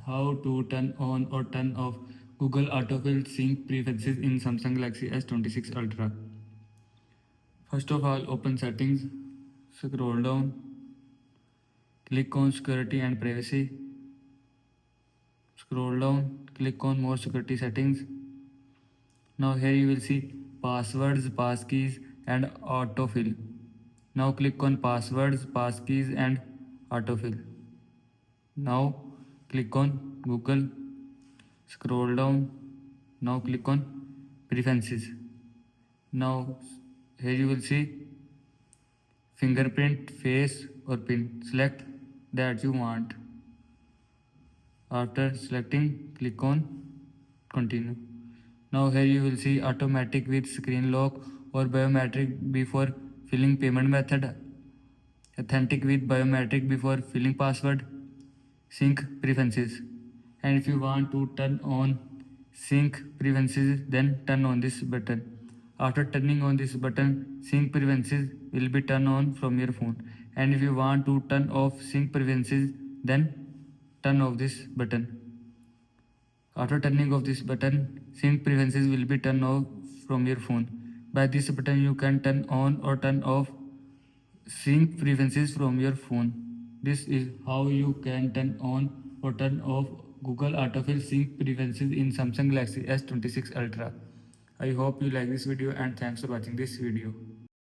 How to turn on or turn off Google Autofill sync preferences in Samsung Galaxy S26 Ultra. First of all, open settings, scroll down, click on security and privacy, scroll down, click on more security settings. Now here you will see passwords, passkeys and autofill. Now click on passwords, passkeys and autofill. Now click on Google, scroll down, now click on preferences. Now here you will see fingerprint, face or pin. Select that you want. After selecting, click on continue. Now here you will see automatic with screen lock or biometric before filling payment method, authentic with biometric before filling password, sync preferences. And if you want to turn on sync preferences, then turn on this button. After turning on this button, sync preferences will be turned on from your phone. And if you want to turn off sync preferences, then turn off this button. After turning off this button, sync preferences will be turned off from your phone. By this button, you can turn on or turn off sync preferences from your phone. This is how you can turn on or turn off Google Autofill sync preferences in Samsung Galaxy S26 Ultra. I hope you like this video and thanks for watching this video.